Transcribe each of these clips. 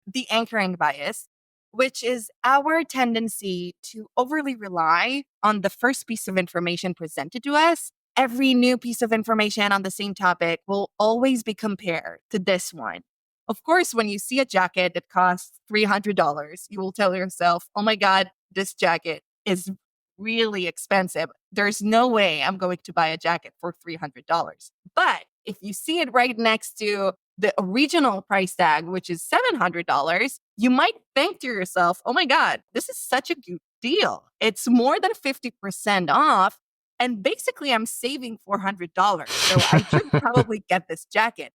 the anchoring bias, which is our tendency to overly rely on the first piece of information presented to us. Every new piece of information on the same topic will always be compared to this one. Of course, when you see a jacket that costs $300, you will tell yourself, oh my God, this jacket is really expensive. There's no way I'm going to buy a jacket for $300. But if you see it right next to the original price tag, which is $700, you might think to yourself, oh my God, this is such a good deal. It's more than 50% off. And basically, I'm saving $400. So I should probably get this jacket.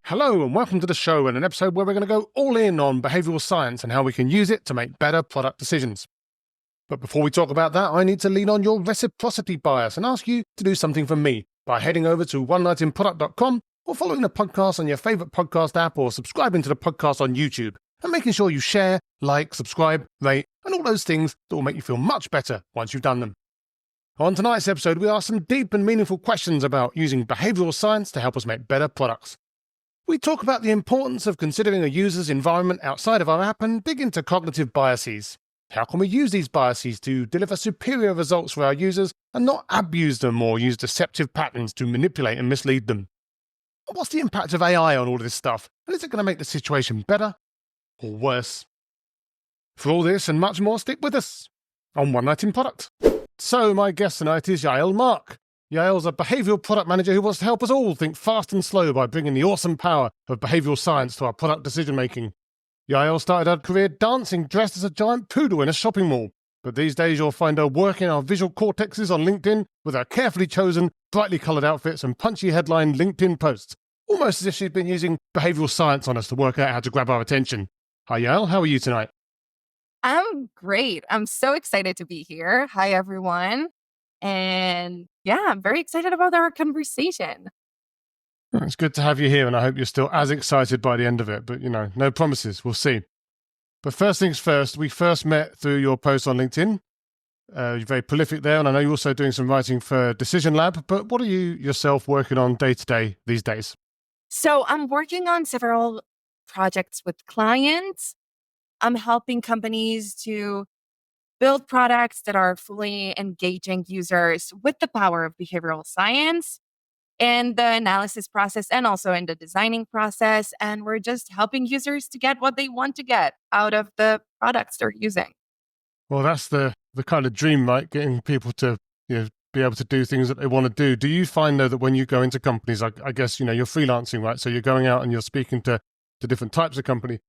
Hello and welcome to the show and an episode where we're going to go all in on behavioural science and how we can use it to make better product decisions. But before we talk about that, I need to lean on your reciprocity bias and ask you to do something for me by heading over to onenightinproduct.com or following the podcast on your favourite podcast app or subscribing to the podcast on YouTube and making sure you share, like, subscribe, rate and all those things that will make you feel much better once you've done them. On tonight's episode, we ask some deep and meaningful questions about using behavioural science to help us make better products. We talk about the importance of considering a user's environment outside of our app and dig into cognitive biases. How can we use these biases to deliver superior results for our users and not abuse them or use deceptive patterns to manipulate and mislead them? What's the impact of AI on all of this stuff? And is it going to make the situation better or worse? For all this and much more, stick with us on One Night in Product. So my guest tonight is Yael Mark. Yael's a behavioural product manager who wants to help us all think fast and slow by bringing the awesome power of behavioural science to our product decision-making. Yael started her career dancing dressed as a giant poodle in a shopping mall, but these days you'll find her working our visual cortexes on LinkedIn with her carefully chosen, brightly coloured outfits and punchy headline LinkedIn posts, almost as if she's been using behavioural science on us to work out how to grab our attention. Hi Yael, how are you tonight? I'm great. I'm so excited to be here. Hi, everyone. And yeah, I'm very excited about our conversation. It's good to have you here, and I hope you're still as excited by the end of it. But, no promises. We'll see. But first things first, we first met through your post on LinkedIn. You're very prolific there, and I know you're also doing some writing for Decision Lab. But what are you yourself working on day to day these days? So I'm working on several projects with clients. I'm helping companies to build products that are fully engaging users with the power of behavioral science in the analysis process and also in the designing process. And we're just helping users to get what they want to get out of the products they're using. Well, that's the kind of dream, right? Getting people to be able to do things that they want to do. Do you find, though, that when you go into companies, I guess, you're freelancing, right? So you're going out and you're speaking to different types of company.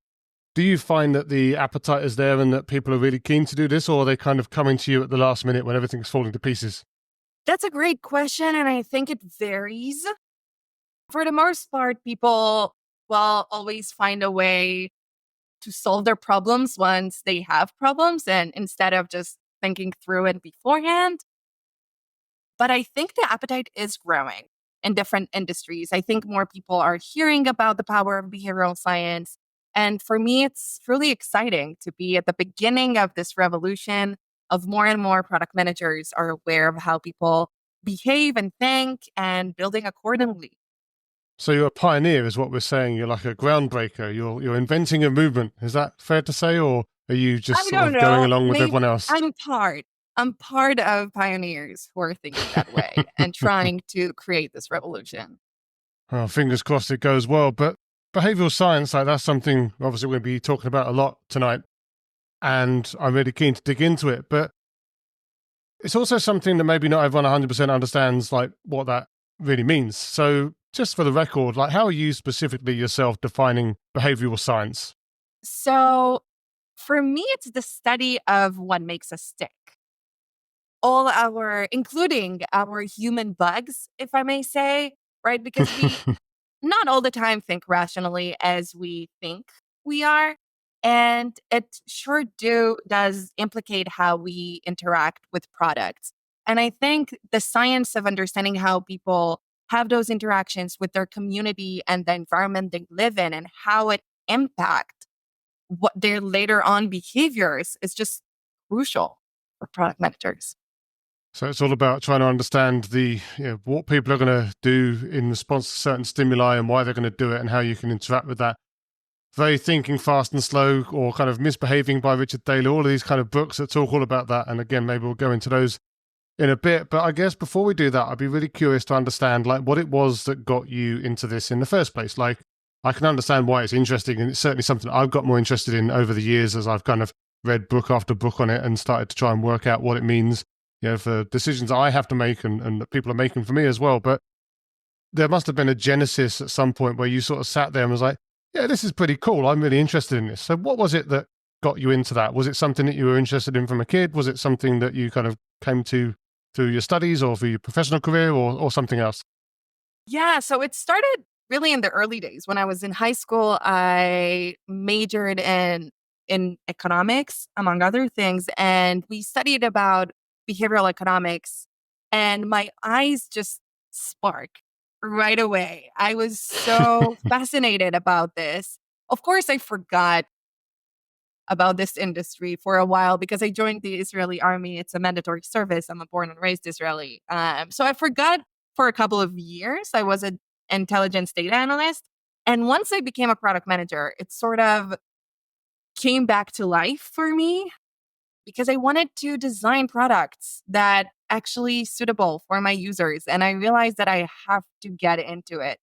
Do you find that the appetite is there and that people are really keen to do this, or are they kind of coming to you at the last minute when everything's falling to pieces? That's a great question, and I think it varies. For the most part, people will always find a way to solve their problems once they have problems, and instead of just thinking through it beforehand. But I think the appetite is growing in different industries. I think more people are hearing about the power of behavioral science. And for me, it's really exciting to be at the beginning of this revolution of more and more product managers are aware of how people behave and think and building accordingly. So you're a pioneer is what we're saying. You're like a groundbreaker. You're inventing a movement. Is that fair to say, or are you just sort of going along with everyone else? I'm part of pioneers who are thinking that way and trying to create this revolution. Oh, fingers crossed it goes well. But behavioural science, that's something obviously we're going to be talking about a lot tonight. And I'm really keen to dig into it. But it's also something that maybe not everyone 100% understands, what that really means. So just for the record, how are you specifically yourself defining behavioural science? So for me, it's the study of what makes us tick. Including our human bugs, if I may say, right? Because we not all the time think rationally as we think we are. And it sure does implicate how we interact with products. And I think the science of understanding how people have those interactions with their community and the environment they live in and how it impacts what their later on behaviors is just crucial for product managers. So it's all about trying to understand what people are going to do in response to certain stimuli and why they're going to do it and how you can interact with that. very thinking fast and slow, or kind of misbehaving by Richard Thaler, all of these kind of books that talk all about that. And again, maybe we'll go into those in a bit. But I guess before we do that, I'd be really curious to understand like what it was that got you into this in the first place. Like I can understand why it's interesting, and it's certainly something I've got more interested in over the years as I've kind of read book after book on it and started to try and work out what it means, for decisions I have to make and that people are making for me as well. But there must have been a genesis at some point where you sort of sat there and was like, yeah, this is pretty cool. I'm really interested in this. So what was it that got you into that? Was it something that you were interested in from a kid? Was it something that you kind of came to through your studies or through your professional career or something else? Yeah, so it started really in the early days. When I was in high school, I majored in economics, among other things, and we studied about behavioral economics, and my eyes just sparked right away. I was so fascinated about this. Of course, I forgot about this industry for a while because I joined the Israeli army. It's a mandatory service. I'm a born and raised Israeli. So I forgot for a couple of years. I was an intelligence data analyst. And once I became a product manager, it sort of came back to life for me because I wanted to design products that actually suitable for my users. And I realized that I have to get into it.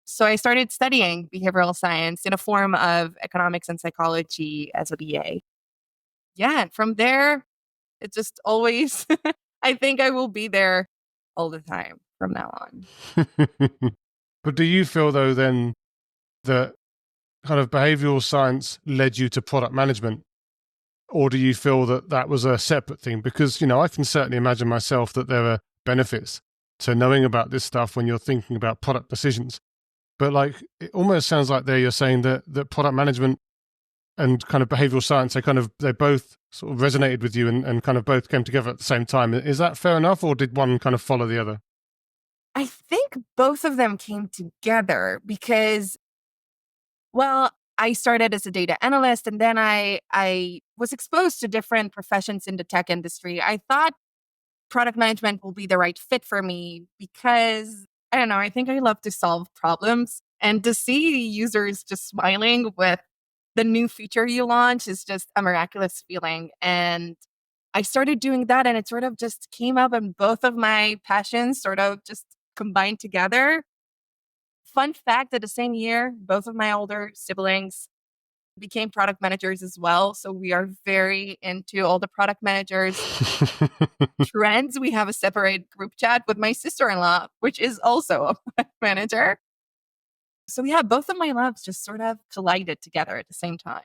So I started studying behavioral science in a form of economics and psychology as a BA. Yeah, and from there, it just always, I think I will be there all the time from now on. But do you feel though then that kind of behavioral science led you to product management? Or do you feel that that was a separate thing? Because, I can certainly imagine myself that there are benefits to knowing about this stuff when you're thinking about product decisions. But like, it almost sounds like there you're saying that product management and kind of behavioral science, they both sort of resonated with you and kind of both came together at the same time. Is that fair enough? Or did one kind of follow the other? I think both of them came together because, well, I started as a data analyst and then I was exposed to different professions in the tech industry. I thought product management will be the right fit for me because I don't know, I think I love to solve problems and to see users just smiling with the new feature you launch is just a miraculous feeling. And I started doing that and it sort of just came up and both of my passions sort of just combined together. Fun fact that the same year, both of my older siblings became product managers as well. So we are very into all the product managers trends. We have a separate group chat with my sister in law, which is also a product manager. So yeah, both of my loves just sort of collided together at the same time.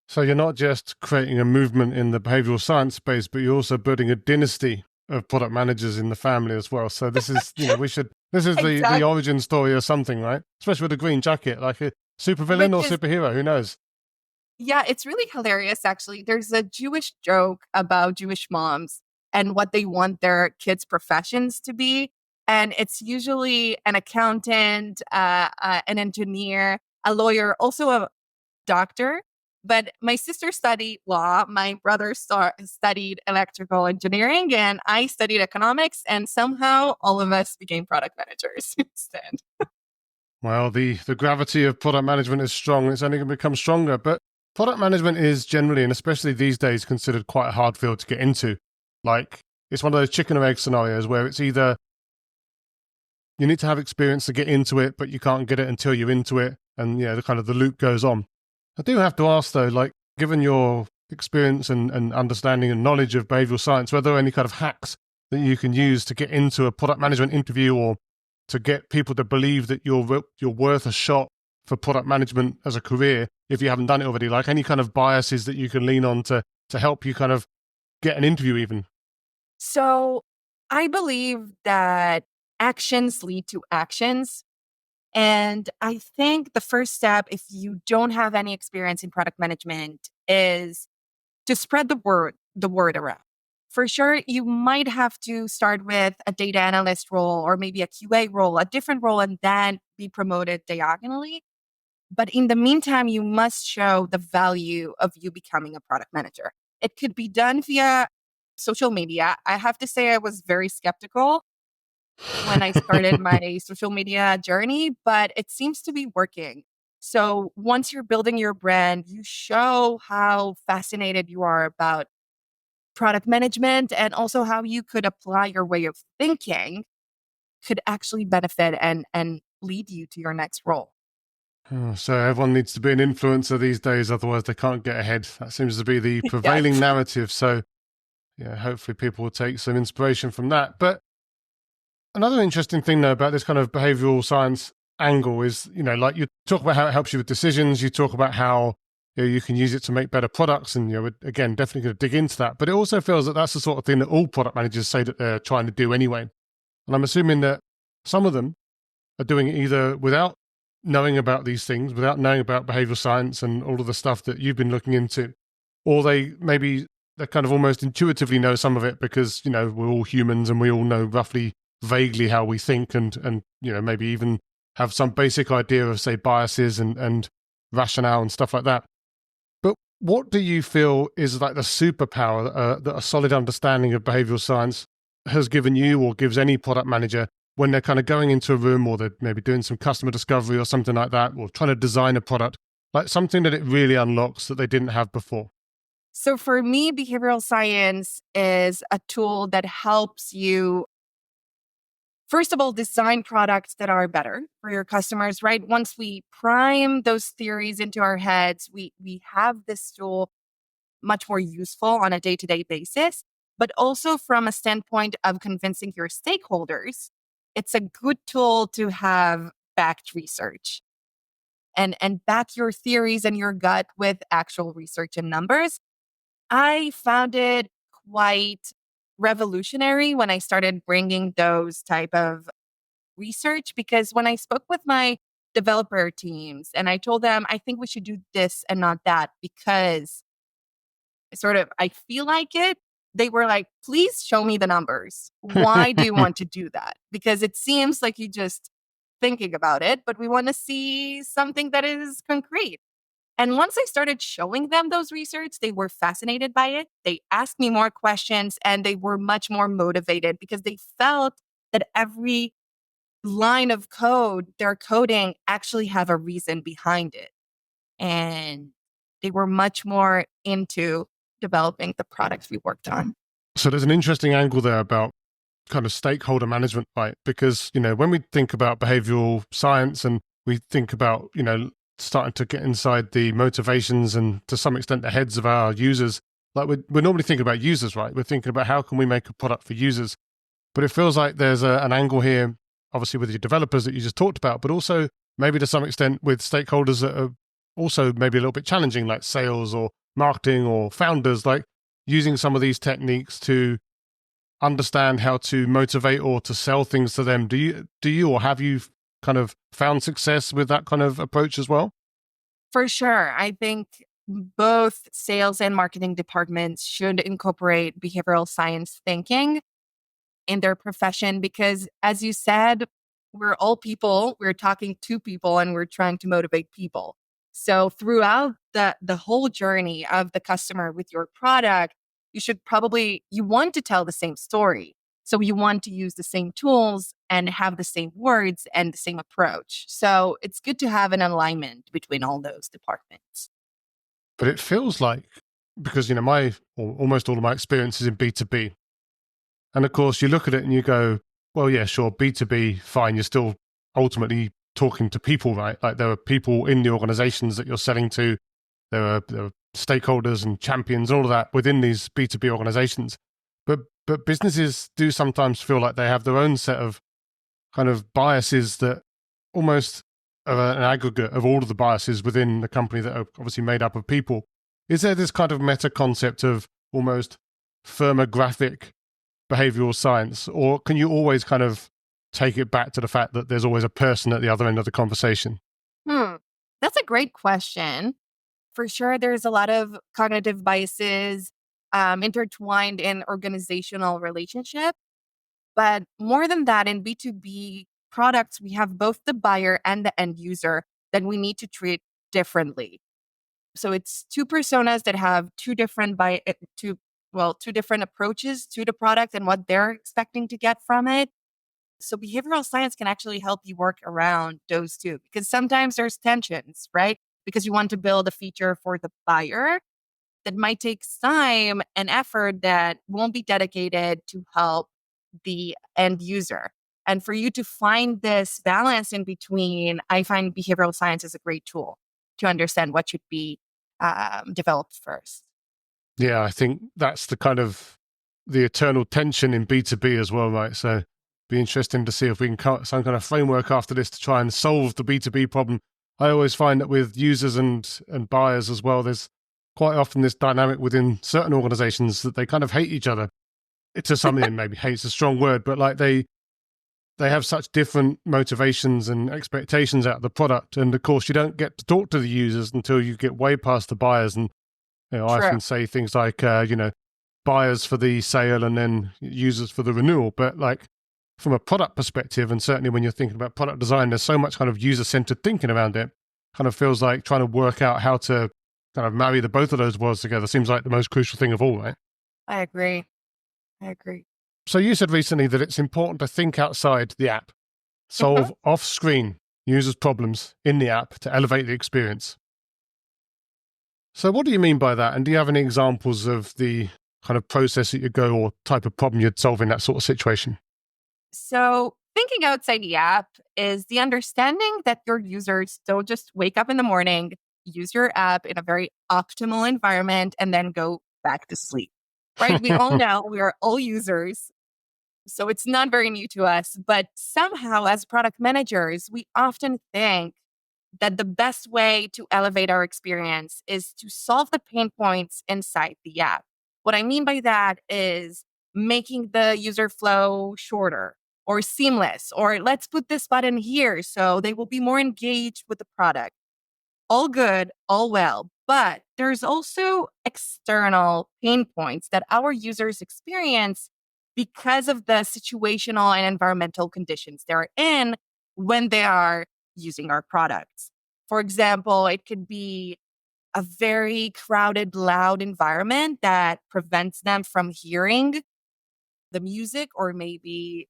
So you're not just creating a movement in the behavioral science space, but you're also building a dynasty of product managers in the family as well. So this is, this is the Exactly. origin story or something, right? Especially with the green jacket, like a supervillain Which or is, superhero, who knows? yeah, it's really hilarious actually. There's a Jewish joke about Jewish moms and what they want their kids' professions to be. And it's usually an accountant, an engineer, a lawyer, also a doctor. But my sister studied law, my brother studied electrical engineering, and I studied economics. And somehow all of us became product managers instead. Well, the gravity of product management is strong. It's only going to become stronger. But product management is generally, and especially these days, considered quite a hard field to get into. Like, it's one of those chicken or egg scenarios where it's either you need to have experience to get into it, but you can't get it until you're into it. And, the kind of the loop goes on. I do have to ask, though, like, given your experience and understanding and knowledge of behavioral science, were there any kind of hacks that you can use to get into a product management interview or to get people to believe that you're worth a shot for product management as a career if you haven't done it already? Like any kind of biases that you can lean on to help you kind of get an interview even? So I believe that actions lead to actions. And I think the first step, if you don't have any experience in product management, is to spread the word around. For sure, you might have to start with a data analyst role or maybe a QA role, a different role, and then be promoted diagonally. But in the meantime, you must show the value of you becoming a product manager. It could be done via social media. I have to say, I was very skeptical when I started my social media journey, but it seems to be working. So once you're building your brand, you show how fascinated you are about product management and also how you could apply your way of thinking could actually benefit and lead you to your next role. Oh, so everyone needs to be an influencer these days, otherwise they can't get ahead. That seems to be the prevailing Yes. narrative. So yeah, hopefully people will take some inspiration from that. But another interesting thing though about this kind of behavioral science angle is, like you talk about how it helps you with decisions, you talk about how you can use it to make better products, and we're, again, definitely going to dig into that. But it also feels that that's the sort of thing that all product managers say that they're trying to do anyway. And I'm assuming that some of them are doing it either without knowing about these things, without knowing about behavioral science and all of the stuff that you've been looking into, or they kind of almost intuitively know some of it because, we're all humans and we all know roughly vaguely how we think, and maybe even have some basic idea of, say, biases and rationale and stuff like that. But what do you feel is like the superpower that a solid understanding of behavioral science has given you or gives any product manager when they're kind of going into a room, or they're maybe doing some customer discovery or something like that, or trying to design a product, like something that it really unlocks that they didn't have before? So for me, behavioral science is a tool that helps you, first of all, design products that are better for your customers, right? Once we prime those theories into our heads, we have this tool much more useful on a day-to-day basis, but also from a standpoint of convincing your stakeholders, it's a good tool to have backed research and back your theories and your gut with actual research and numbers. I found it quite revolutionary when I started bringing those type of research, because when I spoke with my developer teams and I told them I think we should do this and not that because I feel like it, they were like, please show me the numbers. Why do you want to do that? Because it seems like you just thinking about it, but we want to see something that is concrete. And once I started showing them those research, they were fascinated by it. They asked me more questions and they were much more motivated because they felt that every line of code they're coding actually have a reason behind it. And they were much more into developing the products we worked on. So there's an interesting angle there about kind of stakeholder management, right? Because, when we think about behavioral science and we think about, starting to get inside the motivations and to some extent the heads of our users, like we're normally thinking about users, right? We're thinking about how can we make a product for users. But it feels like there's an angle here, obviously with your developers that you just talked about, but also maybe to some extent with stakeholders that are also maybe a little bit challenging, like sales or marketing or founders, like using some of these techniques to understand how to motivate or to sell things to them. Do you or have you kind of found success with that kind of approach as well? For sure. I think both sales and marketing departments should incorporate behavioral science thinking in their profession because, as you said, we're all people, we're talking to people, and we're trying to motivate people. So throughout the whole journey of the customer with your product, you want to tell the same story. So you want to use the same tools and have the same words and the same approach. So it's good to have an alignment between all those departments. But it feels like, because my or almost all of my experience is in B2B. And of course you look at it and you go, well, yeah, sure, B2B, fine, you're still ultimately talking to people, right? Like there are people in the organizations that you're selling to. There are stakeholders and champions, all of that within these B2B organizations. But businesses do sometimes feel like they have their own set of kind of biases that almost are an aggregate of all of the biases within the company that are obviously made up of people. Is there this kind of meta concept of almost firmographic behavioral science, or can you always kind of take it back to the fact that there's always a person at the other end of the conversation? Hmm. That's a great question. For sure, there's a lot of cognitive biases intertwined in organizational relationship. But more than that, in B2B products, we have both the buyer and the end user that we need to treat differently. So it's two personas that have two different approaches to the product and what they're expecting to get from it. So behavioral science can actually help you work around those two because sometimes there's tensions, right? Because you want to build a feature for the buyer that might take time and effort that won't be dedicated to help the end user. And for you to find this balance in between, I find behavioral science is a great tool to understand what should be developed first. Yeah, I think that's the kind of the eternal tension in B2B as well, right? So be interesting to see if we can come up with some kind of framework after this to try and solve the B2B problem. I always find that with users and buyers as well, there's quite often this dynamic within certain organizations that they kind of hate each other. It's just something, maybe hate's a strong word, but like they have such different motivations and expectations out of the product. And of course, you don't get to talk to the users until you get way past the buyers. And I True. often say things like, buyers for the sale and then users for the renewal. But like from a product perspective, and certainly when you're thinking about product design, there's so much kind of user-centered thinking around it. Kind of feels like trying to work out how to kind of marry the both of those worlds together seems like the most crucial thing of all, right? I agree. I agree. So you said recently that it's important to think outside the app, Mhm. solve off-screen users' problems in the app to elevate the experience. So what do you mean by that? And do you have any examples of the kind of process that you go or type of problem you'd solve in that sort of situation? So, thinking outside the app is the understanding that your users don't just wake up in the morning, use your app in a very optimal environment, and then go back to sleep, right? We all know we are all users. So, it's not very new to us. But somehow, as product managers, we often think that the best way to elevate our experience is to solve the pain points inside the app. What I mean by that is making the user flow shorter or seamless, or let's put this button here so they will be more engaged with the product. All good, all well. But there's also external pain points that our users experience because of the situational and environmental conditions they're in when they are using our products. For example, it could be a very crowded, loud environment that prevents them from hearing the music or maybe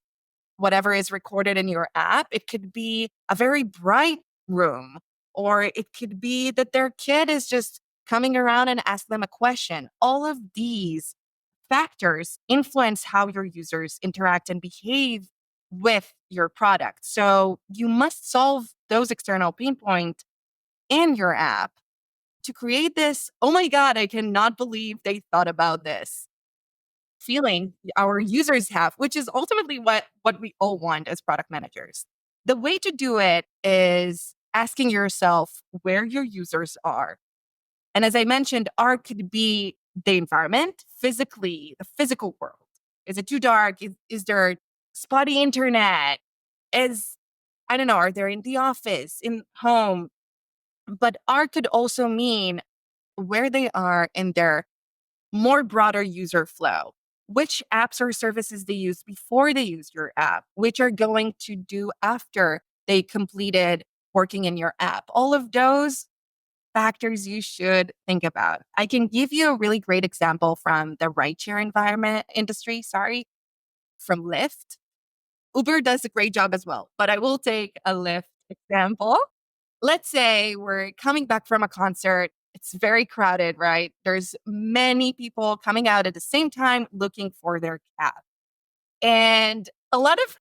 whatever is recorded in your app. It could be a very bright room, or it could be that their kid is just coming around and ask them a question. All of these factors influence how your users interact and behave with your product. So you must solve those external pain points in your app to create this, oh my God, I cannot believe they thought about this feeling our users have, which is ultimately what we all want as product managers. The way to do it is asking yourself where your users are. And as I mentioned, art could be the environment, physically, the physical world. Is it too dark? Is there spotty internet? Is, I don't know, are they in the office, in home? But art could also mean where they are in their more broader user flow. Which apps or services they use before they use your app, which are going to do after they completed working in your app. All of those factors you should think about. I can give you a really great example from the rideshare environment industry, from Lyft. Uber does a great job as well, but I will take a Lyft example. Let's say we're coming back from a concert. It's very crowded, right? There's many people coming out at the same time looking for their cab. And a lot of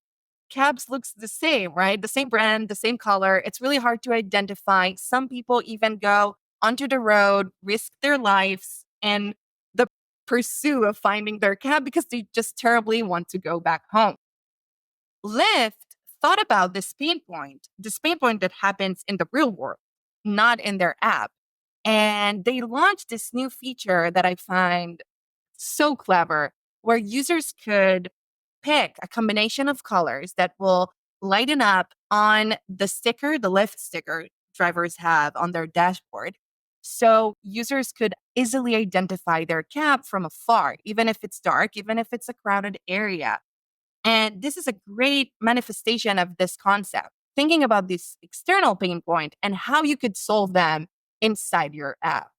cabs looks the same, right? The same brand, the same color. It's really hard to identify. Some people even go onto the road, risk their lives in the pursuit of finding their cab because they just terribly want to go back home. Lyft thought about this pain point that happens in the real world, not in their app. And they launched this new feature that I find so clever, where users could pick a combination of colors that will lighten up on the sticker, the Lyft sticker drivers have on their dashboard. So users could easily identify their cab from afar, even if it's dark, even if it's a crowded area. And this is a great manifestation of this concept, thinking about this external pain point and how you could solve them inside your app.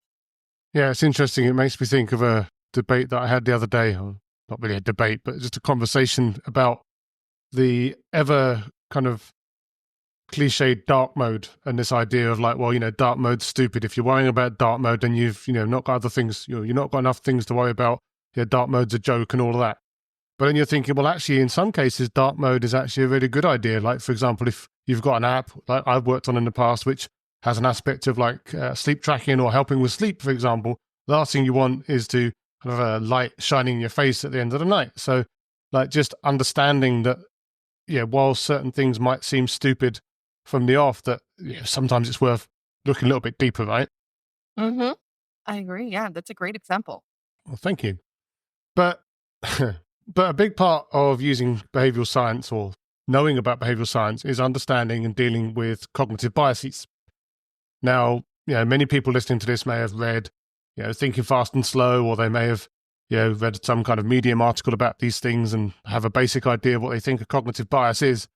Yeah, it's interesting. It makes me think of a debate that I had the other day, or not really a debate, but just a conversation about the ever kind of cliched dark mode and this idea of like, well, dark mode's stupid. If you're worrying about dark mode, then you've, not got other things, you're not got enough things to worry about. Yeah, dark mode's a joke and all of that. But then you're thinking, well, actually, in some cases, dark mode is actually a really good idea. Like, for example, if you've got an app like I've worked on in the past, which has an aspect of like sleep tracking or helping with sleep, for example, the last thing you want is to have a light shining in your face at the end of the night. So, like, just understanding that, yeah, while certain things might seem stupid from the off, that sometimes it's worth looking a little bit deeper, right? Mm-hmm. I agree. Yeah, that's a great example. Well, thank you. But but a big part of using behavioral science or knowing about behavioral science is understanding and dealing with cognitive biases. Now, many people listening to this may have read, Thinking Fast and Slow, or they may have, read some kind of Medium article about these things and have a basic idea of what they think a cognitive bias is.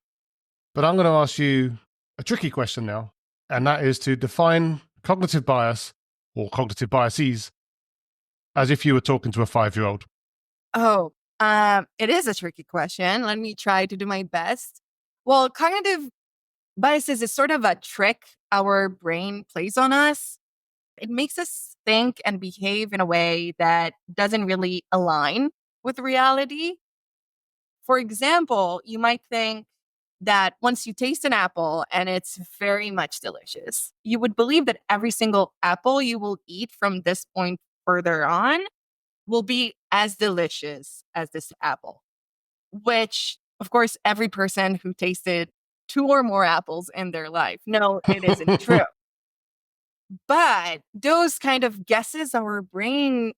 But I'm going to ask you a tricky question now, and that is to define cognitive bias or cognitive biases as if you were talking to a 5-year-old. Oh, it is a tricky question. Let me try to do my best. Well, cognitive biases is sort of a trick our brain plays on us. It makes us think and behave in a way that doesn't really align with reality. For example, you might think that once you taste an apple and it's very much delicious, you would believe that every single apple you will eat from this point further on will be as delicious as this apple, which, of course, every person who tasted 2 or more apples in their life. No, it isn't true. But those kind of guesses, our brain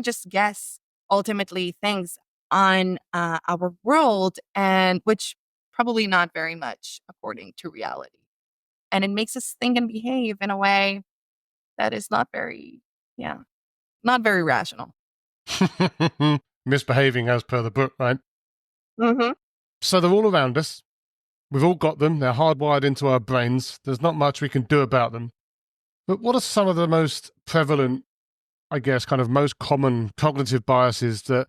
just guess ultimately things on our world, and which probably not very much according to reality. And it makes us think and behave in a way that is yeah, not very rational. Misbehaving as per the book, right? Mm-hmm. So they're all around us. We've all got them. They're hardwired into our brains. There's not much we can do about them. But what are some of the most prevalent, I guess, kind of most common cognitive biases that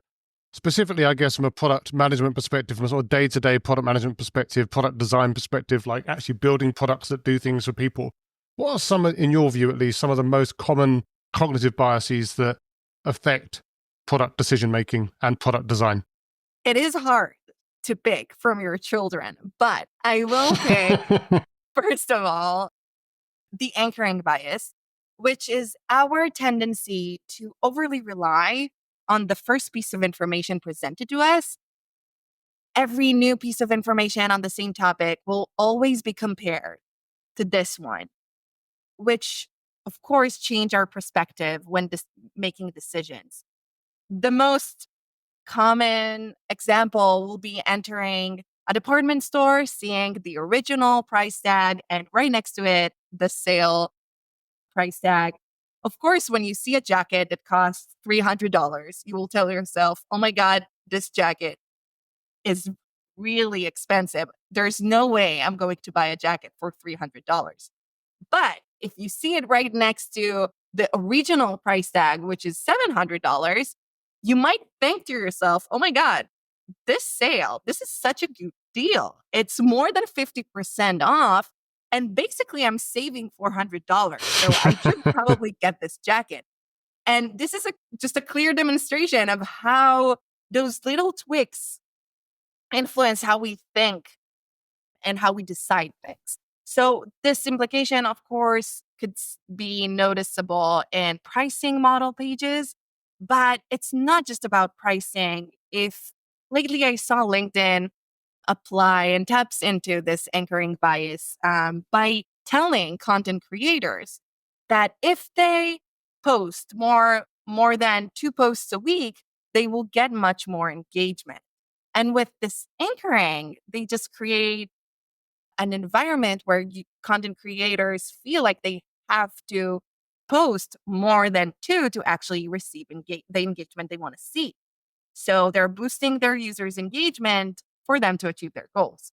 specifically, I guess, from a product management perspective, from a sort of day-to-day product management perspective, product design perspective, like actually building products that do things for people? What are some, in your view at least, some of the most common cognitive biases that affect product decision-making and product design? It is hard to pick from your children, but I will pick, first of all, the anchoring bias, which is our tendency to overly rely on the first piece of information presented to us. Every new piece of information on the same topic will always be compared to this one, which of course change our perspective when making decisions. The most common example will be entering a department store, seeing the original price tag, and right next to it, the sale price tag. Of course, when you see a jacket that costs $300, you will tell yourself, oh my God, this jacket is really expensive. There's no way I'm going to buy a jacket for $300. But if you see it right next to the original price tag, which is $700, you might think to yourself, oh my God, this is such a good deal. It's more than 50% off. And basically, I'm saving $400. So I should probably get this jacket. And this is just a clear demonstration of how those little tweaks influence how we think and how we decide things. So this implication, of course, could be noticeable in pricing model pages, but it's not just about pricing. If lately I saw LinkedIn apply and taps into this anchoring bias by telling content creators that if they post more than 2 posts a week, they will get much more engagement. And with this anchoring, they just create an environment where content creators feel like they have to post more than 2 to actually receive the engagement they want to see. So they're boosting their users' engagement for them to achieve their goals.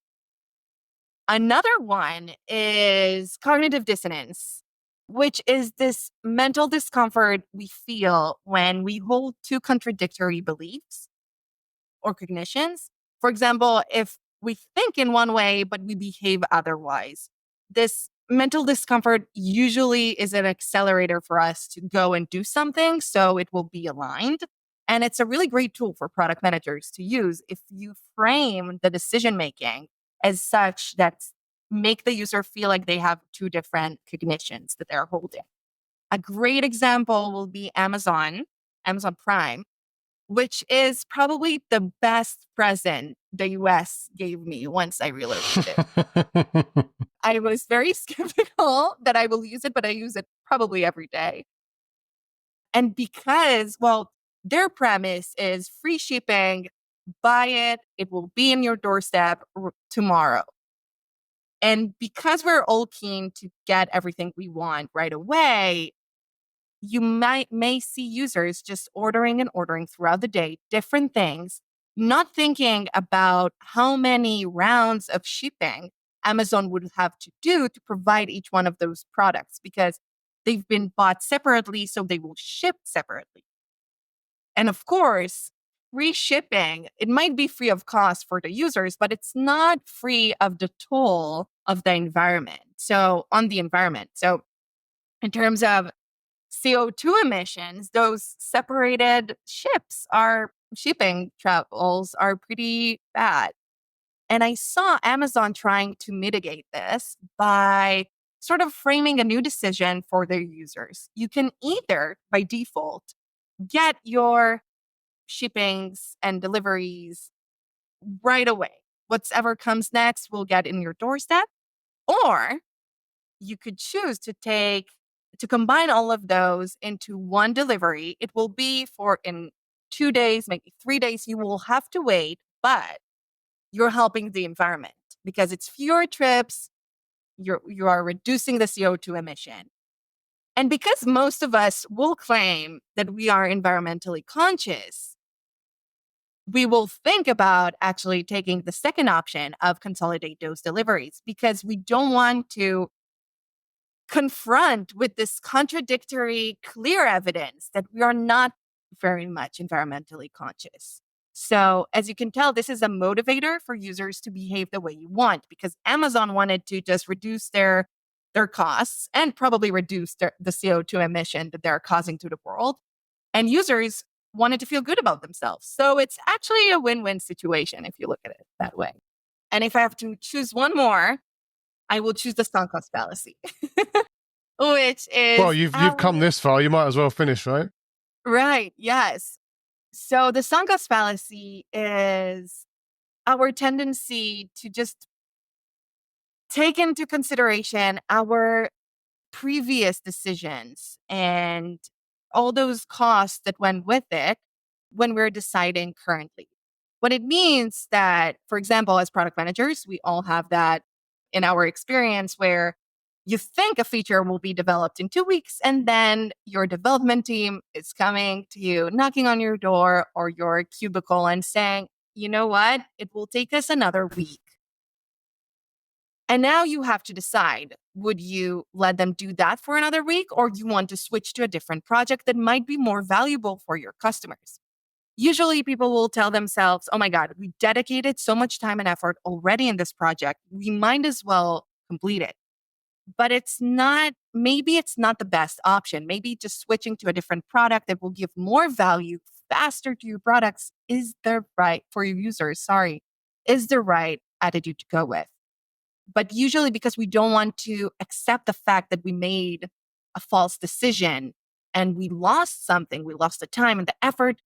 Another one is cognitive dissonance, which is this mental discomfort we feel when we hold two contradictory beliefs or cognitions. For example, if we think in one way, but we behave otherwise, this mental discomfort usually is an accelerator for us to go and do something. So it will be aligned. And it's a really great tool for product managers to use if you frame the decision making as such that make the user feel like they have two different cognitions that they're holding. A great example will be Amazon Prime, which is probably the best present the US gave me once I relocated. I was very skeptical that I will use it, but I use it probably every day. And because, well, their premise is free shipping, buy it, it will be in your doorstep tomorrow. And because we're all keen to get everything we want right away, you may see users just ordering and ordering throughout the day different things, not thinking about how many rounds of shipping Amazon would have to do to provide each one of those products because they've been bought separately, so they will ship separately. And of course, free shipping, it might be free of cost for the users, but it's not free of the toll of the environment. So on the environment. So in terms of CO2 emissions, those separated shipping travels are pretty bad. And I saw Amazon trying to mitigate this by sort of framing a new decision for their users. You can either, by default, get your shippings and deliveries right away. Whatever comes next will get in your doorstep. Or you could choose to combine all of those into one delivery. It will be for in 2 days, maybe 3 days. You will have to wait, but you're helping the environment because it's fewer trips. You are reducing the CO2 emission. And because most of us will claim that we are environmentally conscious, we will think about actually taking the second option of consolidate those deliveries because we don't want to confront with this contradictory, clear evidence that we are not very much environmentally conscious. So, as you can tell, this is a motivator for users to behave the way you want because Amazon wanted to just reduce their costs and probably reduce the CO2 emission that they're causing to the world. And users wanted to feel good about themselves. So, it's actually a win win situation if you look at it that way. And if I have to choose one more, I will choose the sunk cost fallacy. Which Well, is you've come our this far, you might as well finish, right? right, yes. So the sunk cost fallacy is our tendency to just take into consideration our previous decisions and all those costs that went with it when we're deciding currently. What it means that, for example, as product managers, we all have that in our experience where you think a feature will be developed in 2 weeks, and then your development team is coming to you, knocking on your door or your cubicle and saying, you know what, it will take us another week. And now you have to decide, would you let them do that for another week or you want to switch to a different project that might be more valuable for your customers? Usually people will tell themselves, oh my God, we dedicated so much time and effort already in this project. We might as well complete it. But maybe it's not the best option. Maybe just switching to a different product that will give more value faster to your products is the right for your users, is the right attitude to go with. But usually, because we don't want to accept the fact that we made a false decision and we lost something, we lost the time and the effort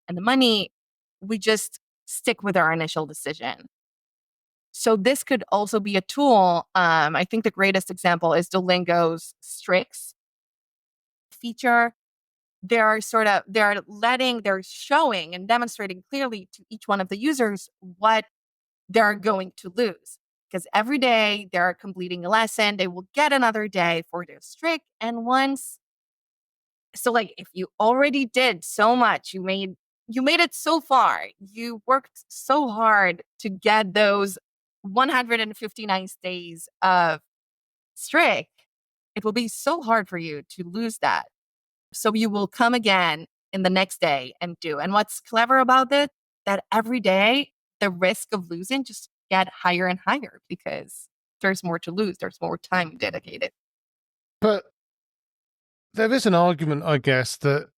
and the money, we just stick with our initial decision. So this could also be a tool. I think the greatest example is Duolingo's Strix feature. They're showing and demonstrating clearly to each one of the users what they're going to lose. Because every day they're completing a lesson, they will get another day for their strict. And like if you already did so much, you made it so far, you worked so hard to get those 159 days of strict, it will be so hard for you to lose that. So you will come again in the next day and do. And what's clever about it, that every day the risk of losing just get higher and higher because there's more to lose. There's more time dedicated. But there is an argument, I guess, that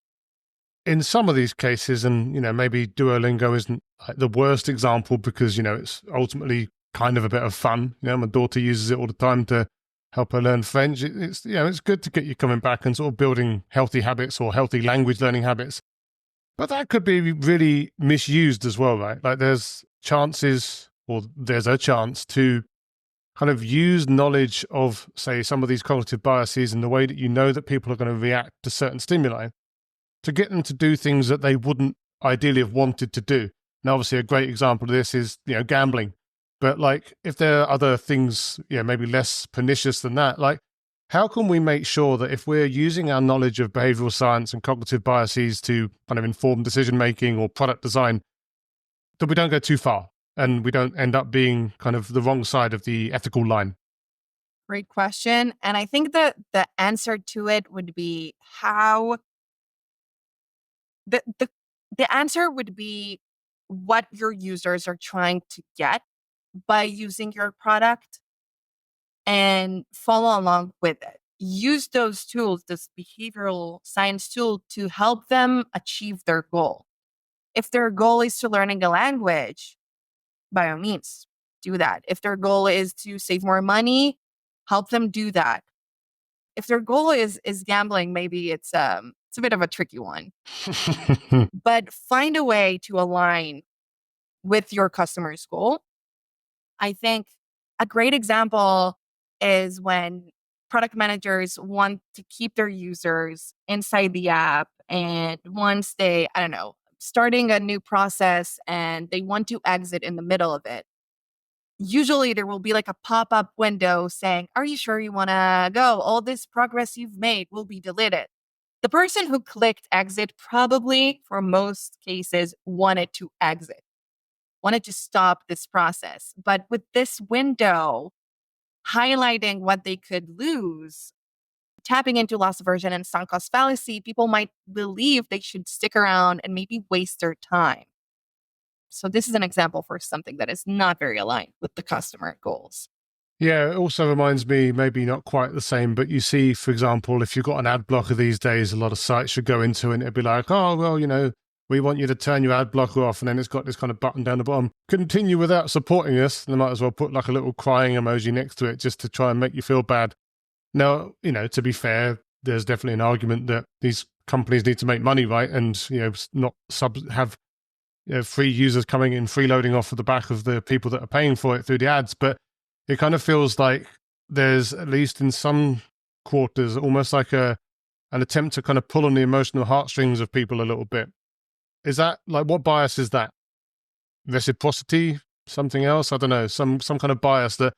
in some of these cases, and, maybe Duolingo isn't like the worst example because, it's ultimately kind of a bit of fun. My daughter uses it all the time to help her learn French. It's good to get you coming back and sort of building healthy habits or healthy language learning habits. But that could be really misused as well, right? Like there's a chance to kind of use knowledge of, say, some of these cognitive biases and the way that that people are going to react to certain stimuli to get them to do things that they wouldn't ideally have wanted to do. Now, obviously, a great example of this is, gambling. But like, if there are other things, maybe less pernicious than that, like, how can we make sure that if we're using our knowledge of behavioral science and cognitive biases to kind of inform decision-making or product design, that we don't go too far and we don't end up being kind of the wrong side of the ethical line? Great question. And I think that the answer to it would be how the answer would be what your users are trying to get by using your product and follow along with it. Use those tools, this behavioral science tool, to help them achieve their goal. If their goal is to learning a language, by all means, do that. If their goal is to save more money, help them do that. If their goal is gambling, maybe it's a bit of a tricky one. But find a way to align with your customer's goal. I think a great example is when product managers want to keep their users inside the app. And once they, starting a new process and they want to exit in the middle of it, usually there will be like a pop-up window saying, "Are you sure you want to go? All this progress you've made will be deleted." The person who clicked exit probably, for most cases, wanted to exit, wanted to stop this process. But with this window highlighting what they could lose, tapping into loss aversion and sunk cost fallacy, people might believe they should stick around and maybe waste their time. So this is an example for something that is not very aligned with the customer goals. Yeah, it also reminds me, maybe not quite the same, but you see, for example, if you've got an ad blocker these days, a lot of sites should go into it and it'd be like, "Oh, well, we want you to turn your ad blocker off." And then it's got this kind of button down the bottom, "Continue without supporting us." And they might as well put like a little crying emoji next to it just to try and make you feel bad. Now, to be fair, there's definitely an argument that these companies need to make money, right? And, not have free users coming in, freeloading off of the back of the people that are paying for it through the ads. But it kind of feels like there's, at least in some quarters, almost like an attempt to kind of pull on the emotional heartstrings of people a little bit. Is that like, what bias is that? Reciprocity? Something else? I don't know. Some kind of bias that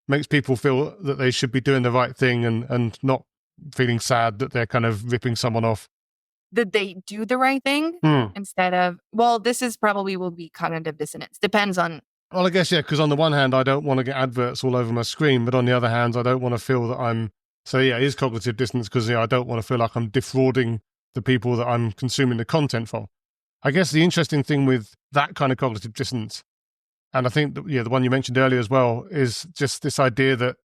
makes people feel that they should be doing the right thing and not feeling sad that they're kind of ripping someone off. Did they do the right thing instead of, this is probably will be cognitive dissonance. Depends on. Well, I guess, yeah, because on the one hand, I don't want to get adverts all over my screen, but on the other hand, I don't want to feel that so yeah, it is cognitive dissonance because I don't want to feel like I'm defrauding the people that I'm consuming the content for. I guess the interesting thing with that kind of cognitive dissonance, and I think that, the one you mentioned earlier as well, is just this idea that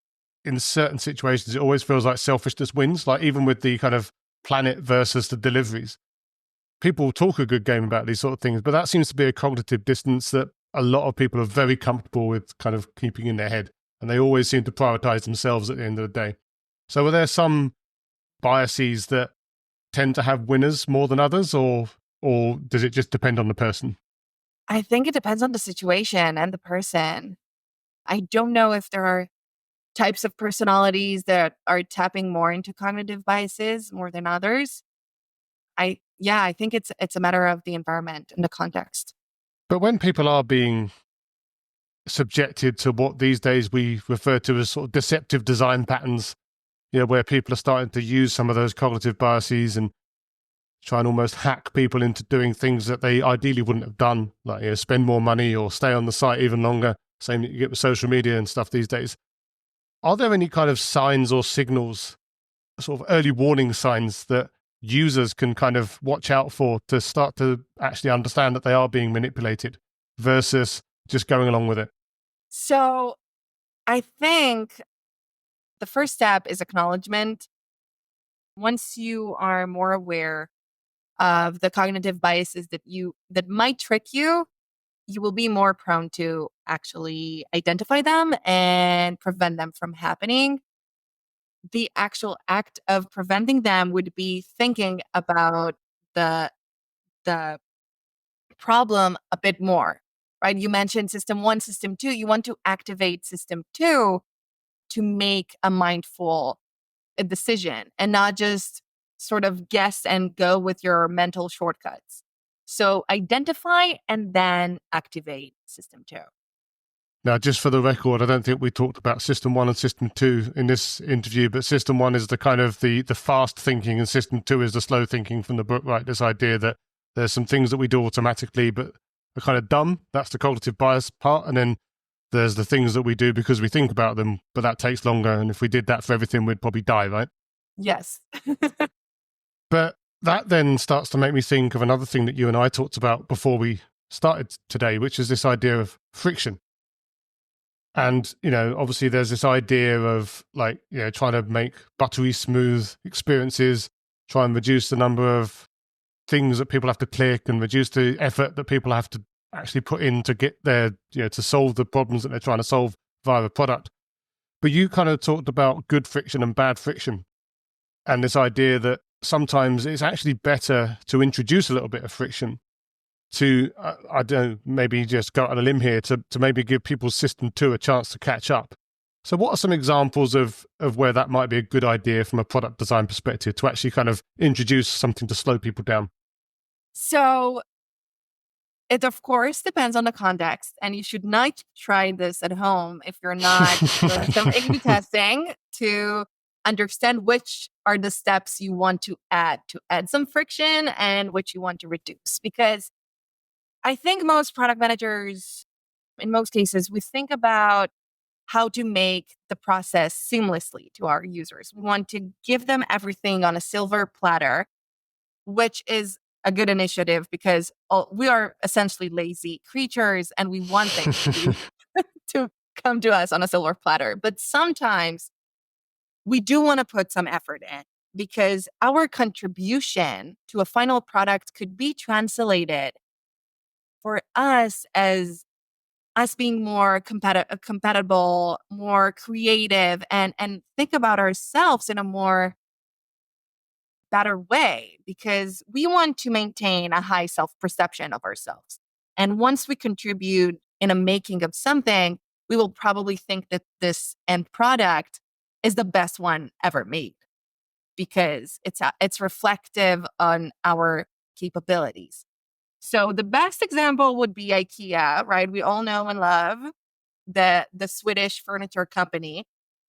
in certain situations, it always feels like selfishness wins, like even with the kind of planet versus the deliveries. People talk a good game about these sort of things, but that seems to be a cognitive dissonance that a lot of people are very comfortable with kind of keeping in their head, and they always seem to prioritize themselves at the end of the day. So are there some biases that tend to have winners more than others, or does it just depend on the person? I think it depends on the situation and the person. I don't know if there are types of personalities that are tapping more into cognitive biases more than others. I think it's a matter of the environment and the context. But when people are being subjected to what these days we refer to as sort of deceptive design patterns, where people are starting to use some of those cognitive biases and try and almost hack people into doing things that they ideally wouldn't have done, like spend more money or stay on the site even longer, same that you get with social media and stuff these days. Are there any kind of signs or signals, sort of early warning signs that users can kind of watch out for to start to actually understand that they are being manipulated versus just going along with it? So I think the first step is acknowledgement. Once you are more aware of the cognitive biases that might trick you, you will be more prone to actually identify them and prevent them from happening. The actual act of preventing them would be thinking about the the problem a bit more, right? You mentioned system 1, system 2. You want to activate system 2 to make a mindful decision and not just sort of guess and go with your mental shortcuts. So identify and then activate system 2. Now, just for the record, I don't think we talked about System 1 and System 2 in this interview, but System 1 is the kind of the fast thinking and System 2 is the slow thinking from the book, right? This idea that there's some things that we do automatically but are kind of dumb. That's the cognitive bias part. And then there's the things that we do because we think about them, but that takes longer. And if we did that for everything, we'd probably die, right? Yes. But that then starts to make me think of another thing that you and I talked about before we started today, which is this idea of friction. And, obviously there's this idea of trying to make buttery smooth experiences, try and reduce the number of things that people have to click and reduce the effort that people have to actually put in to get their, to solve the problems that they're trying to solve via a product. But you kind of talked about good friction and bad friction, and this idea that sometimes it's actually better to introduce a little bit of friction to, I don't know, maybe just go out on a limb here to maybe give people's system 2 a chance to catch up. So what are some examples of where that might be a good idea from a product design perspective to actually kind of introduce something to slow people down? So it, of course, depends on the context, and you should not try this at home if you're not doing some A/B testing to understand which are the steps you want to add some friction and which you want to reduce. Because I think most product managers, in most cases, we think about how to make the process seamlessly to our users. We want to give them everything on a silver platter, which is a good initiative because we are essentially lazy creatures and we want things to come to us on a silver platter. But sometimes we do want to put some effort in because our contribution to a final product could be translated for us as us being more compatible, more creative, and think about ourselves in a more better way because we want to maintain a high self-perception of ourselves. And once we contribute in a making of something, we will probably think that this end product is the best one ever made because it's reflective on our capabilities. So the best example would be IKEA, right? We all know and love the Swedish furniture company.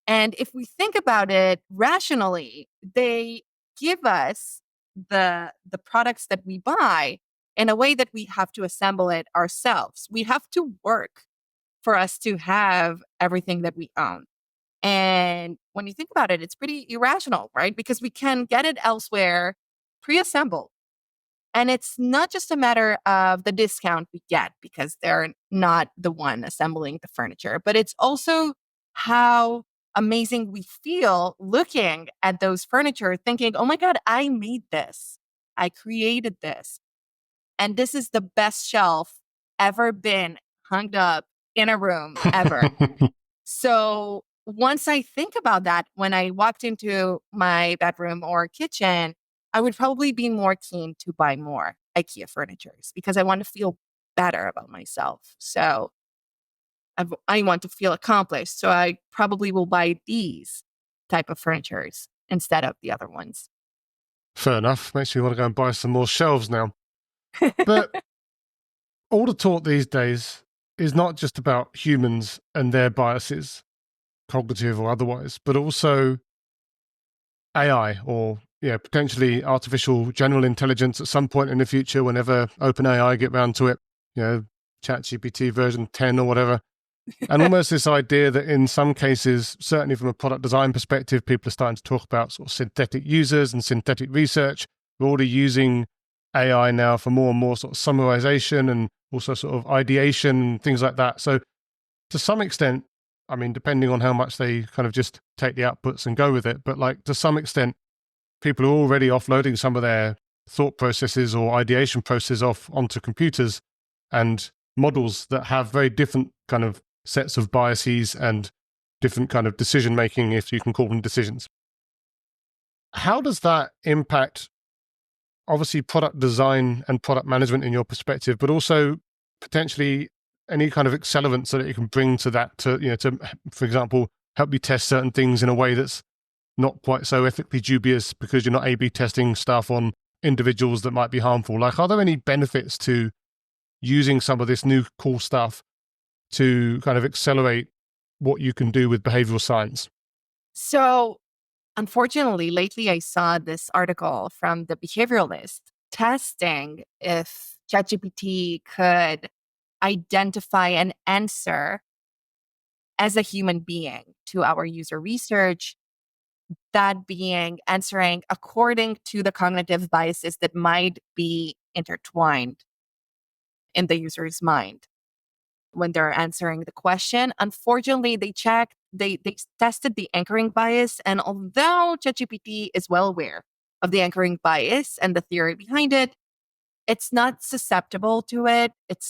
And if we think about it rationally, they give us the products that we buy in a way that we have to assemble it ourselves. We have to work for us to have everything that we own. And when you think about it, it's pretty irrational, right? Because we can get it elsewhere pre-assembled. And it's not just a matter of the discount we get because they're not the one assembling the furniture, but it's also how amazing we feel looking at those furniture, thinking, oh my God, I made this. I created this. And this is the best shelf ever been hung up in a room ever. So once I think about that, when I walked into my bedroom or kitchen, I would probably be more keen to buy more IKEA furnitures because I want to feel better about myself. So I want to feel accomplished. So I probably will buy these type of furnitures instead of the other ones. Fair enough. Makes me want to go and buy some more shelves now. But all the talk these days is not just about humans and their biases, cognitive or otherwise, but also AI or potentially artificial general intelligence at some point in the future, whenever OpenAI get round to it, ChatGPT version 10 or whatever. And almost this idea that in some cases, certainly from a product design perspective, people are starting to talk about sort of synthetic users and synthetic research. We're already using AI now for more and more sort of summarization and also sort of ideation and things like that. So to some extent, I mean, depending on how much they kind of just take the outputs and go with it, but like to some extent, people are already offloading some of their thought processes or ideation process off onto computers and models that have very different kind of sets of biases and different kind of decision making, if you can call them decisions. How does that impact, obviously, product design and product management in your perspective, but also potentially any kind of accelerants that you can bring to that to, for example, help you test certain things in a way that's not quite so ethically dubious because you're not A/B testing stuff on individuals that might be harmful? Like, are there any benefits to using some of this new cool stuff to kind of accelerate what you can do with behavioral science? So, unfortunately, lately I saw this article from the behavioralist testing if ChatGPT could identify an answer as a human being to our user research, that being answering according to the cognitive biases that might be intertwined in the user's mind when they're answering the question. Unfortunately, they tested the anchoring bias. And although ChatGPT is well aware of the anchoring bias and the theory behind it, it's not susceptible to it. It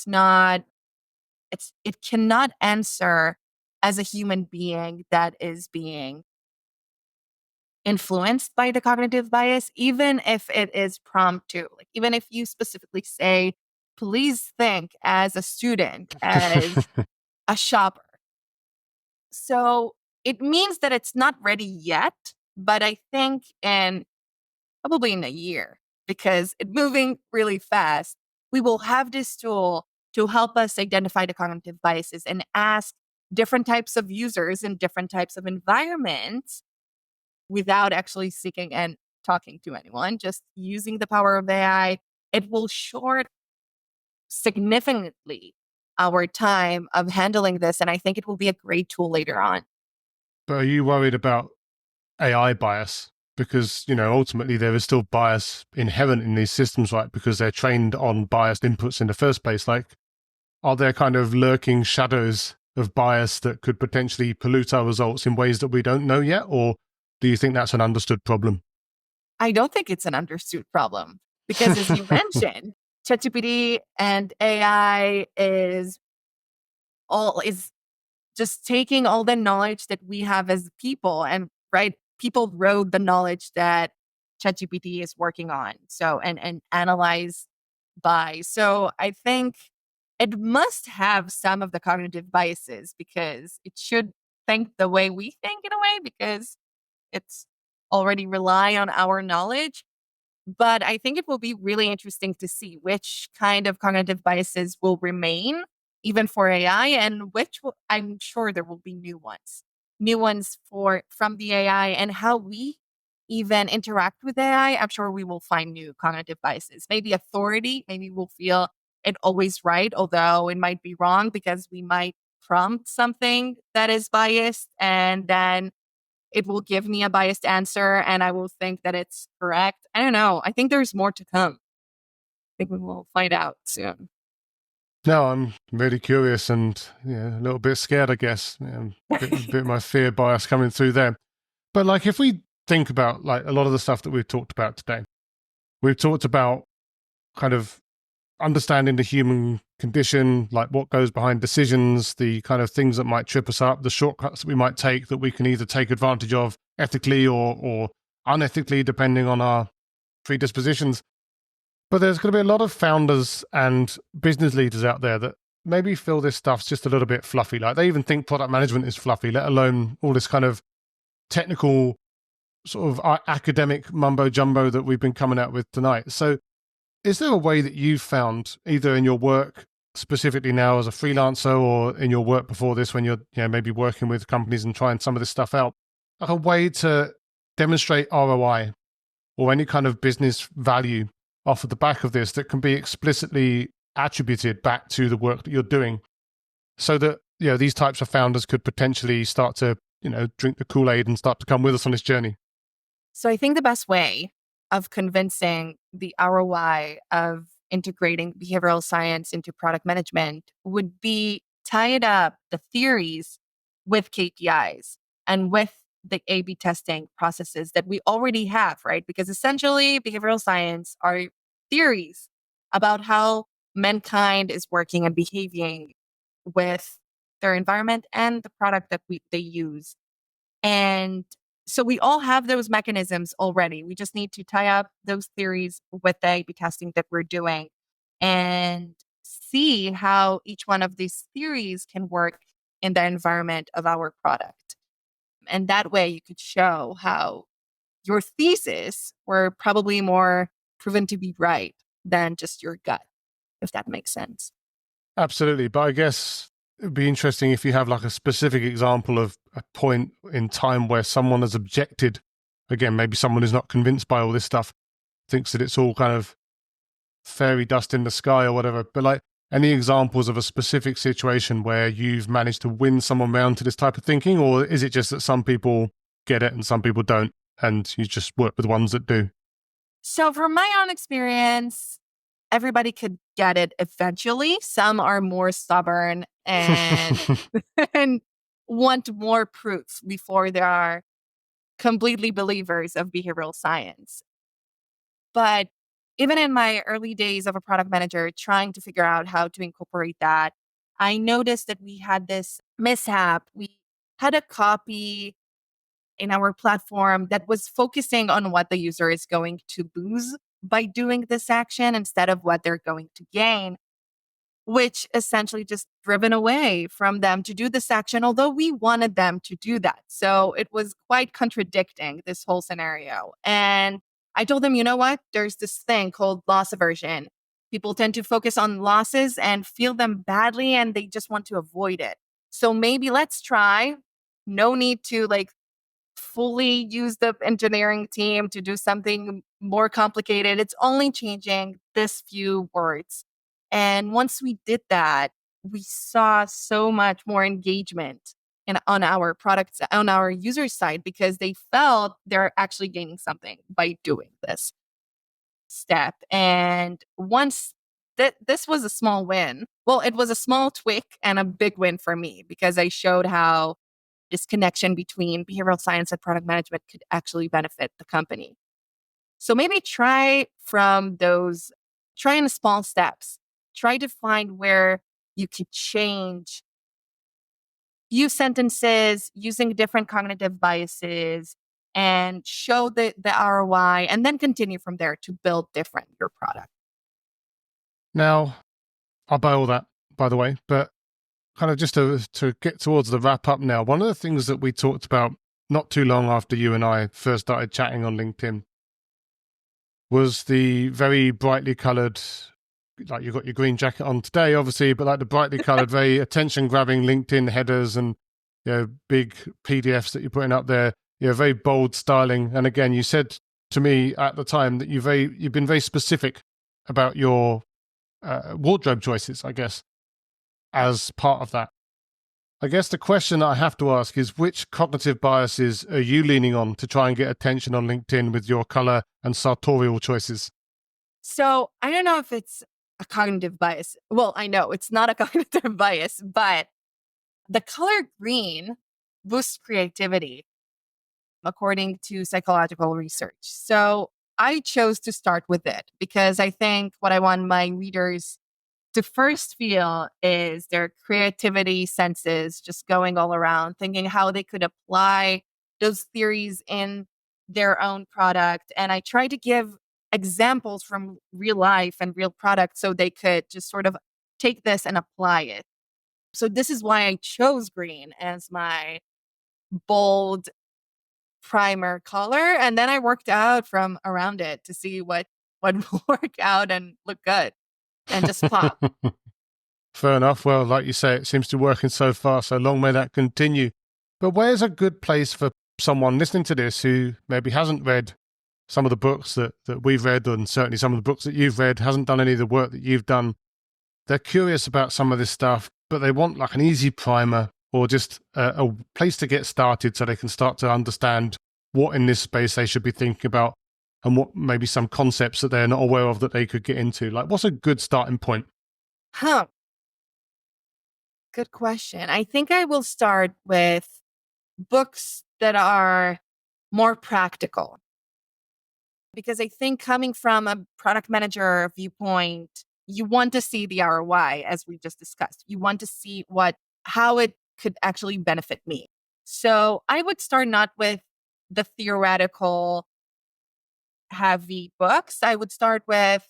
cannot answer as a human being that is being influenced by the cognitive bias, even if it is prompt to. Like, even if you specifically say, please think as a student, as a shopper. So it means that it's not ready yet, but I think probably in a year, because it's moving really fast, we will have this tool to help us identify the cognitive biases and ask different types of users in different types of environments without actually seeking and talking to anyone, just using the power of AI. It will short significantly our time of handling this. And I think it will be a great tool later on. But are you worried about AI bias? Because, ultimately there is still bias inherent in these systems, right? Because they're trained on biased inputs in the first place. Like, are there kind of lurking shadows of bias that could potentially pollute our results in ways that we don't know yet? Or do you think that's an understood problem? I don't think it's an understood problem because, as you mentioned, ChatGPT and AI is just taking all the knowledge that we have as people, and right, people wrote the knowledge that ChatGPT is working on. So and analyze by. So I think it must have some of the cognitive biases because it should think the way we think in a way because it's already rely on our knowledge. But I think it will be really interesting to see which kind of cognitive biases will remain even for AI and I'm sure there will be new ones from the AI and how we even interact with AI. I'm sure we will find new cognitive biases. Maybe authority, maybe we'll feel it always right, although it might be wrong because we might prompt something that is biased and then it will give me a biased answer and I will think that it's correct. I don't know. I think there's more to come. I think we will find out soon. No, I'm really curious and a little bit scared, I guess. A bit of my fear bias coming through there. But like, if we think about like a lot of the stuff that we've talked about today, we've talked about kind of understanding the human condition, like what goes behind decisions, the kind of things that might trip us up, the shortcuts that we might take that we can either take advantage of ethically or unethically, depending on our predispositions. But there's going to be a lot of founders and business leaders out there that maybe feel this stuff's just a little bit fluffy. Like, they even think product management is fluffy, let alone all this kind of technical sort of academic mumbo jumbo that we've been coming out with tonight. So is there a way that you've found, either in your work specifically now as a freelancer or in your work before this when you're maybe working with companies and trying some of this stuff out, like a way to demonstrate ROI or any kind of business value off of the back of this that can be explicitly attributed back to the work that you're doing, so that these types of founders could potentially start to drink the Kool-Aid and start to come with us on this journey? So I think the best way of convincing the ROI of integrating behavioral science into product management would be tied up the theories with KPIs and with the A/B testing processes that we already have, right? Because essentially, behavioral science are theories about how mankind is working and behaving with their environment and the product that they use. And so we all have those mechanisms already. We just need to tie up those theories with the A/B testing that we're doing and see how each one of these theories can work in the environment of our product. And that way you could show how your thesis were probably more proven to be right than just your gut, if that makes sense. Absolutely. But I guess it'd be interesting if you have like a specific example of a point in time where someone has objected. Again, maybe someone who's not convinced by all this stuff, thinks that it's all kind of fairy dust in the sky or whatever. But like any examples of a specific situation where you've managed to win someone round to this type of thinking? Or is it just that some people get it and some people don't, and you just work with ones that do? So, from my own experience, everybody could get it eventually. Some are more stubborn and and want more proof before they are completely believers of behavioral science. But even in my early days of a product manager trying to figure out how to incorporate that, I noticed that we had this mishap. We had a copy in our platform that was focusing on what the user is going to lose by doing this action instead of what they're going to gain, which essentially just driven away from them to do this action, although we wanted them to do that. So it was quite contradicting, this whole scenario. And I told them, you know what? There's this thing called loss aversion. People tend to focus on losses and feel them badly, and they just want to avoid it. So maybe let's try. No need to fully use the engineering team to do something more complicated. It's only changing this few words. And once we did that, we saw so much more engagement on our products, on our user side, because they felt they're actually gaining something by doing this step. And once this was a small win. Well, it was a small tweak and a big win for me because I showed how this connection between behavioral science and product management could actually benefit the company. So maybe try in small steps. Try to find where you could change, use sentences using different cognitive biases and show the ROI, and then continue from there to build different your product. Now, I'll buy all that, by the way, but kind of just to get towards the wrap up now, one of the things that we talked about not too long after you and I first started chatting on LinkedIn was the very brightly coloured, like you've got your green jacket on today, obviously, but like the brightly coloured, very attention-grabbing LinkedIn headers and big PDFs that you're putting up there, very bold styling. And again, you said to me at the time that you've been very specific about your wardrobe choices, I guess, as part of that. I guess the question I have to ask is, which cognitive biases are you leaning on to try and get attention on LinkedIn with your color and sartorial choices? So I don't know if it's a cognitive bias. Well, I know it's not a cognitive bias, but the color green boosts creativity, according to psychological research. So I chose to start with it because I think what I want my readers to first feel is their creativity senses just going all around, thinking how they could apply those theories in their own product. And I try to give examples from real life and real products so they could just sort of take this and apply it. So this is why I chose green as my bold primer color. And then I worked out from around it to see what would work out and look good and just pop. Fair enough. Well, like you say, it seems to be working so far, so long may that continue. But where's a good place for someone listening to this who maybe hasn't read some of the books that we've read, and certainly some of the books that you've read, hasn't done any of the work that you've done? They're curious about some of this stuff, but they want like an easy primer or just a place to get started so they can start to understand what in this space they should be thinking about. and what maybe some concepts that they're not aware of that they could get into? Like, what's a good starting point? Huh. Good question. I think I will start with books that are more practical, because I think coming from a product manager viewpoint, you want to see the ROI, as we just discussed. You want to see how it could actually benefit me. So I would start not with the theoretical heavy books. I would start with,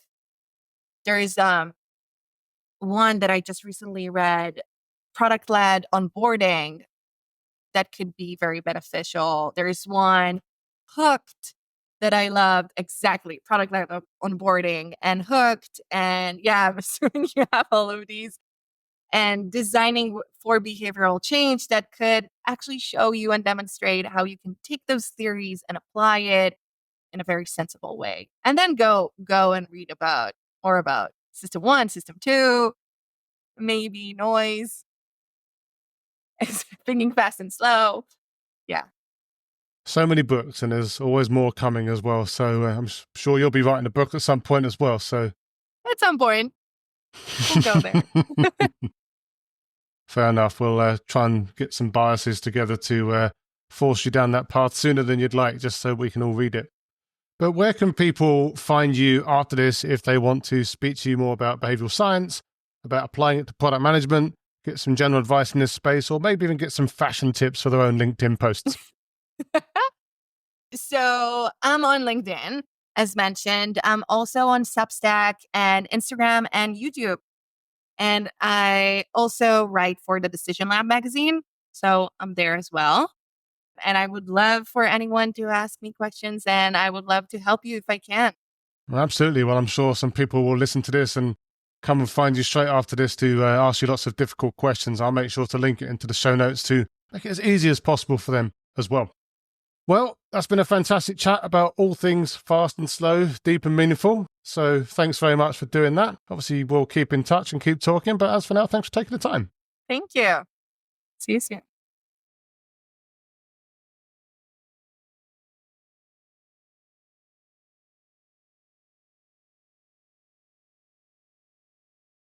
there is one that I just recently read, product led onboarding, that could be very beneficial. There's one, Hooked, that I loved. Exactly. Product led onboarding and Hooked. And yeah, I'm assuming you have all of these. And designing for behavioral change, that could actually show you and demonstrate how you can take those theories and apply it in a very sensible way. And then go and read about system 1, system 2, maybe noise, thinking fast and slow. Yeah. So many books, and there's always more coming as well. So I'm sure you'll be writing a book at some point as well. So At some point, we'll go there. Fair enough. We'll try and get some biases together to force you down that path sooner than you'd like, just so we can all read it. But where can people find you after this if they want to speak to you more about behavioral science, about applying it to product management, get some general advice in this space, or maybe even get some fashion tips for their own LinkedIn posts? So I'm on LinkedIn, as mentioned. I'm also on Substack and Instagram and YouTube. And I also write for the Decision Lab magazine. So I'm there as well. And I would love for anyone to ask me questions, and I would love to help you if I can. Well, absolutely. Well, I'm sure some people will listen to this and come and find you straight after this to ask you lots of difficult questions. I'll make sure to link it into the show notes to make it as easy as possible for them as well. Well, that's been a fantastic chat about all things fast and slow, deep and meaningful. So thanks very much for doing that. Obviously, we'll keep in touch and keep talking. But as for now, thanks for taking the time. Thank you. See you soon.